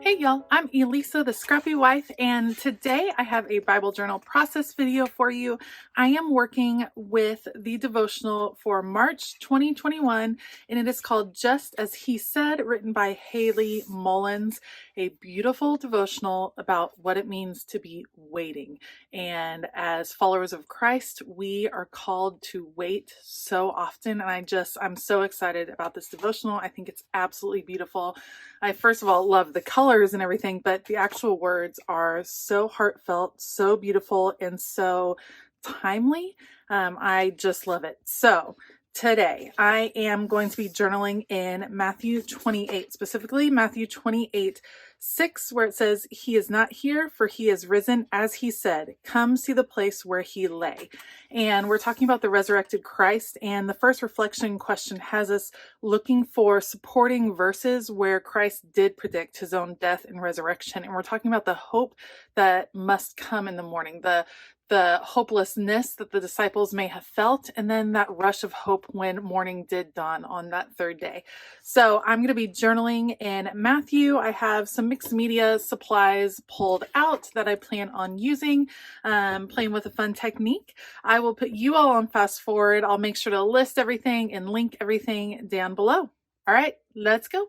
Hey y'all, I'm Elisa, the Scruffy Wife, and today I have a Bible journal process video for you. I am working with the devotional for March 2021, and it is called Just As He Said, written by Haley Mullins, a beautiful devotional about what it means to be waiting. And as followers of Christ, we are called to wait so often, and I'm so excited about this devotional. I think it's absolutely beautiful. I first of all love the colors and everything, but the actual words are so heartfelt, so beautiful, and so timely. I just love it. So today I am going to be journaling in Matthew 28, specifically Matthew 28:6, where it says, "He is not here, for he is risen, as he said. Come see the place where he lay." And we're talking about the resurrected Christ. And the first reflection question has us looking for supporting verses where Christ did predict his own death and resurrection. And we're talking about the hope that must come in the morning, the hopelessness that the disciples may have felt, and then that rush of hope when morning did dawn on that third day. So I'm going to be journaling in Matthew. I have some mixed media supplies pulled out that I plan on using, playing with a fun technique. I will put you all on fast forward. I'll make sure to list everything and link everything down below. All right, let's go.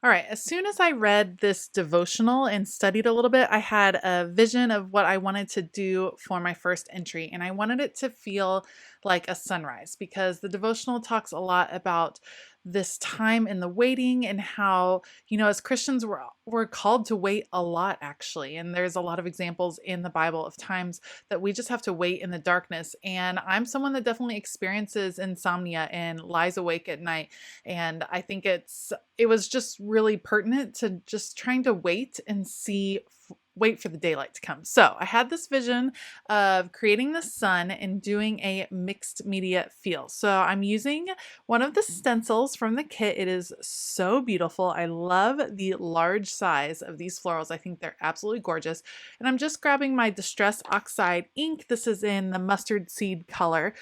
All right, as soon as I read this devotional and studied a little bit, I had a vision of what I wanted to do for my first entry, and I wanted it to feel like a sunrise because the devotional talks a lot about this time in the waiting and how, as Christians, we're called to wait a lot, actually. And there's a lot of examples in the Bible of times that we just have to wait in the darkness. And I'm someone that definitely experiences insomnia and lies awake at night. And I think it was just really pertinent to just trying to wait and wait for the daylight to come. So I had this vision of creating the sun and doing a mixed media feel. So I'm using one of the stencils from the kit. It is so beautiful. I love the large size of these florals. I think they're absolutely gorgeous. And I'm just grabbing my Distress Oxide ink. This is in the mustard seed color.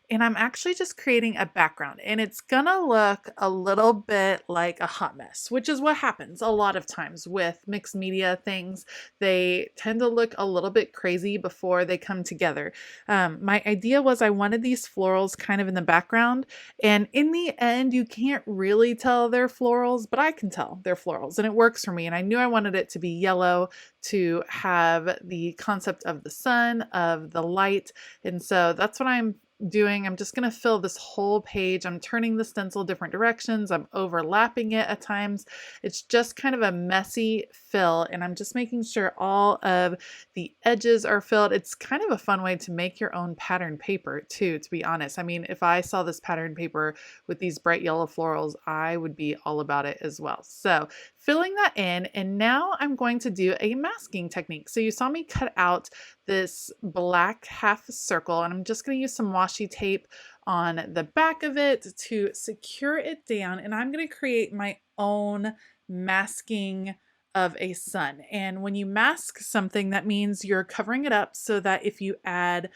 And I'm actually just creating a background, and it's gonna look a little bit like a hot mess, which is what happens a lot of times with mixed media things. They tend to look a little bit crazy before they come together. My idea was I wanted these florals kind of in the background, and in the end, you can't really tell they're florals, but I can tell they're florals, and it works for me. And I knew I wanted it to be yellow to have the concept of the sun, of the light, and so that's what I'm doing. I'm just going to fill this whole page. I'm turning the stencil different directions. I'm overlapping it at times. It's just kind of a messy fill, and I'm just making sure all of the edges are filled. It's kind of a fun way to make your own pattern paper too, to be honest. I mean, if I saw this pattern paper with these bright yellow florals, I would be all about it as well. So filling that in, and now I'm going to do a masking technique. So you saw me cut out this black half circle, and I'm just going to use some washi tape on the back of it to secure it down, and I'm going to create my own masking of a sun. And when you mask something, that means you're covering it up so that if you add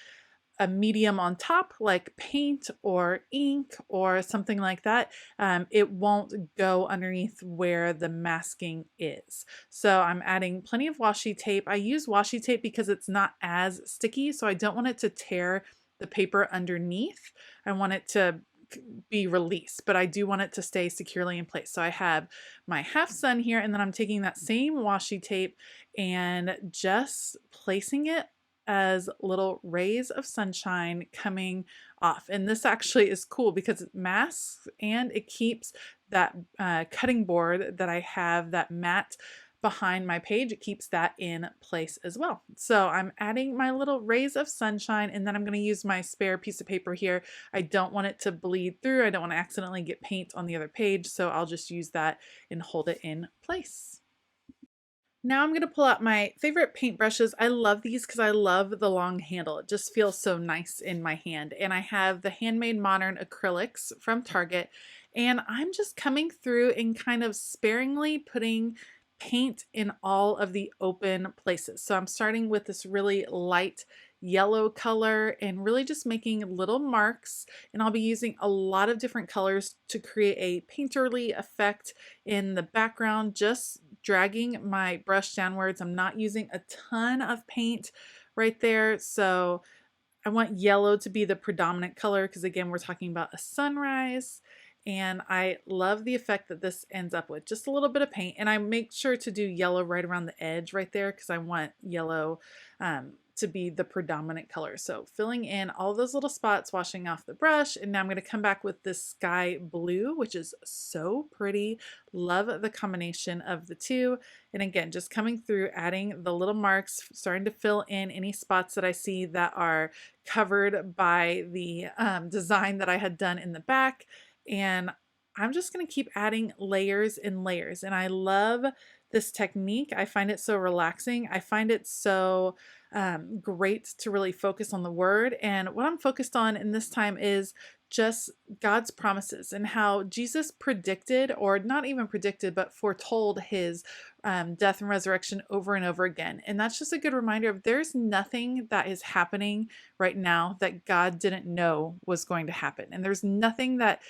a medium on top like paint or ink or something like that, it won't go underneath where the masking is. So I'm adding plenty of washi tape. I use washi tape because it's not as sticky, so I don't want it to tear the paper underneath. I want it to be released, but I do want it to stay securely in place. So I have my half sun here, and then I'm taking that same washi tape and just placing it as little rays of sunshine coming off. And this actually is cool because it masks and it keeps that cutting board that I have, that mat behind my page, it keeps that in place as well. So I'm adding my little rays of sunshine, and then I'm going to use my spare piece of paper here. I don't want it to bleed through. I don't want to accidentally get paint on the other page, so I'll just use that and hold it in place. Now I'm going to pull out my favorite paintbrushes. I love these because I love the long handle. It just feels so nice in my hand. And I have the Handmade Modern acrylics from Target. And I'm just coming through and kind of sparingly putting paint in all of the open places. So I'm starting with this really light yellow color and really just making little marks, and I'll be using a lot of different colors to create a painterly effect in the background, just dragging my brush downwards. I'm not using a ton of paint right there. So I want yellow to be the predominant color because again, we're talking about a sunrise. And I love the effect that this ends up with. Just a little bit of paint. And I make sure to do yellow right around the edge right there because I want yellow to be the predominant color. So filling in all those little spots, washing off the brush. And now I'm going to come back with this sky blue, which is so pretty. Love the combination of the two. And again, just coming through, adding the little marks, starting to fill in any spots that I see that are covered by the design that I had done in the back. And I'm just going to keep adding layers and layers. And I love this technique. I find it so relaxing. I find it so great to really focus on the word. And what I'm focused on in this time is just God's promises and how Jesus predicted, or not even predicted, but foretold his death and resurrection over and over again. And that's just a good reminder of there's nothing that is happening right now that God didn't know was going to happen. And there's nothing that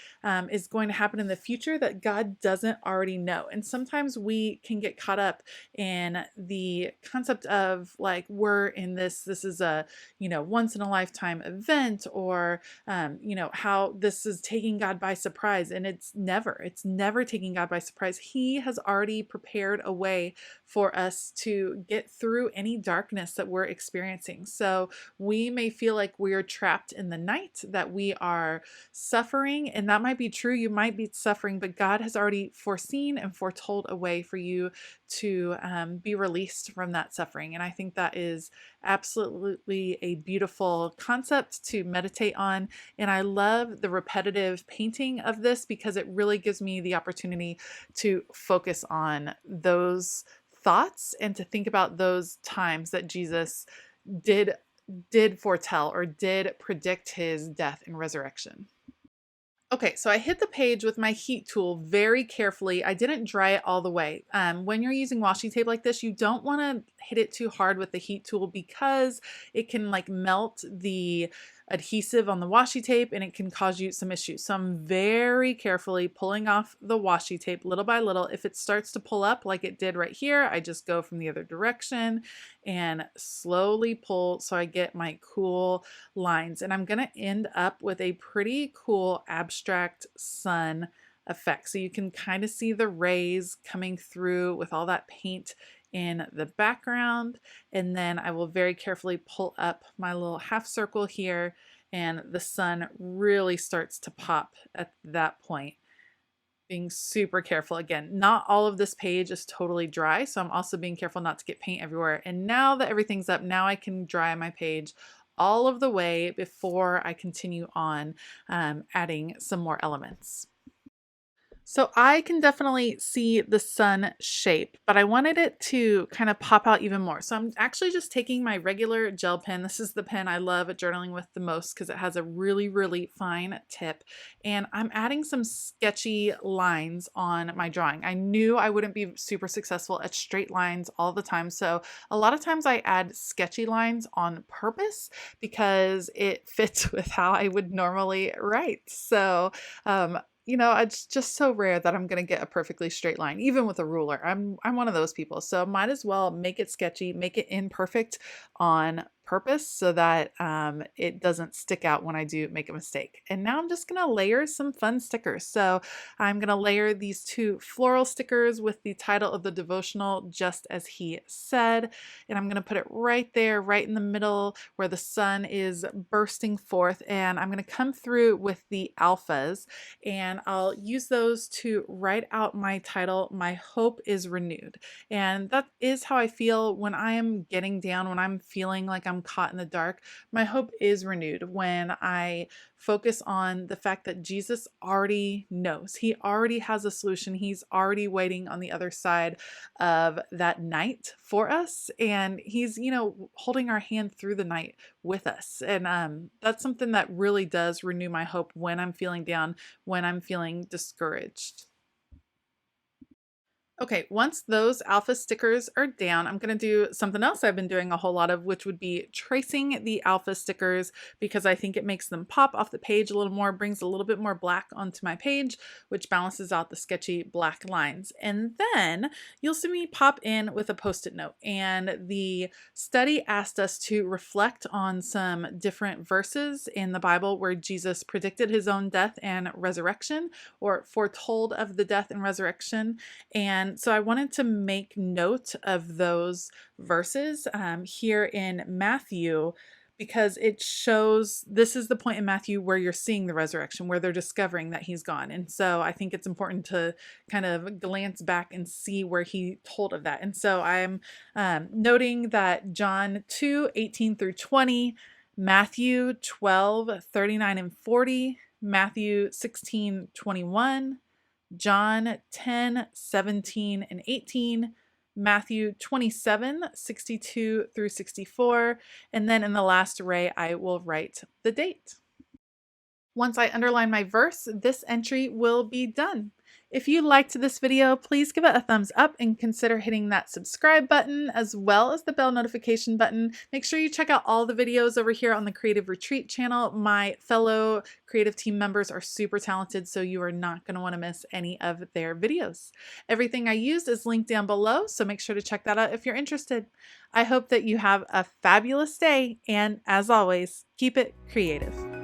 is going to happen in the future that God doesn't already know. And sometimes we can get caught up in the concept of like, we're in this is a, once in a lifetime event, or, how this is taking God by surprise. And it's never taking God by surprise. He has already prepared a way for us to get through any darkness that we're experiencing. So we may feel like we're trapped in the night, that we are suffering, and that might be true. You might be suffering, but God has already foreseen and foretold a way for you to be released from that suffering. And I think that is absolutely a beautiful concept to meditate on. And I love the repetitive painting of this because it really gives me the opportunity to focus on those thoughts and to think about those times that Jesus did foretell or did predict his death and resurrection. Okay, so I hit the page with my heat tool very carefully. I didn't dry it all the way. When you're using washi tape like this, you don't want to hit it too hard with the heat tool because it can like melt the adhesive on the washi tape and it can cause you some issues. So I'm very carefully pulling off the washi tape little by little. If it starts to pull up like it did right here, I just go from the other direction and slowly pull so I get my cool lines. And I'm going to end up with a pretty cool abstract sun effect. So you can kind of see the rays coming through with all that paint in the background. And then I will very carefully pull up my little half circle here, and the sun really starts to pop at that point. Being super careful. Again, not all of this page is totally dry, so I'm also being careful not to get paint everywhere. And now that everything's up, now I can dry my page all of the way before I continue on adding some more elements. So I can definitely see the sun shape, but I wanted it to kind of pop out even more. So I'm actually just taking my regular gel pen. This is the pen I love at journaling with the most because it has a really, really fine tip. And I'm adding some sketchy lines on my drawing. I knew I wouldn't be super successful at straight lines all the time. So a lot of times I add sketchy lines on purpose because it fits with how I would normally write. So, it's just so rare that I'm going to get a perfectly straight line, even with a ruler. I'm one of those people. So might as well make it sketchy, make it imperfect on purpose so that it doesn't stick out when I do make a mistake. And now I'm just going to layer some fun stickers. So I'm going to layer these two floral stickers with the title of the devotional, Just As He Said. And I'm going to put it right there, right in the middle where the sun is bursting forth. And I'm going to come through with the alphas, and I'll use those to write out my title, My Hope is Renewed. And that is how I feel when I am getting down, when I'm feeling like I'm caught in the dark. My hope is renewed when I focus on the fact that Jesus already knows. He already has a solution. He's already waiting on the other side of that night for us. And he's, holding our hand through the night with us. And that's something that really does renew my hope when I'm feeling down, when I'm feeling discouraged. Okay, once those alpha stickers are down, I'm going to do something else I've been doing a whole lot of, which would be tracing the alpha stickers because I think it makes them pop off the page a little more, brings a little bit more black onto my page, which balances out the sketchy black lines. And then you'll see me pop in with a Post-it note. And the study asked us to reflect on some different verses in the Bible where Jesus predicted his own death and resurrection, or foretold of the death and resurrection. And so I wanted to make note of those verses here in Matthew because it shows this is the point in Matthew where you're seeing the resurrection, where they're discovering that he's gone. And so I think it's important to kind of glance back and see where he told of that. And so I'm noting that John 2:18 through 20, Matthew 12:39 and 40, Matthew 16:21, John 10:17 and 18, Matthew 27:62 through 64, and then in the last array, I will write the date. Once I underline my verse, this entry will be done. If you liked this video, please give it a thumbs up and consider hitting that subscribe button as well as the bell notification button. Make sure you check out all the videos over here on the Creative Retreat channel. My fellow creative team members are super talented, so you are not going to want to miss any of their videos. Everything I used is linked down below, so make sure to check that out if you're interested. I hope that you have a fabulous day, and as always, keep it creative.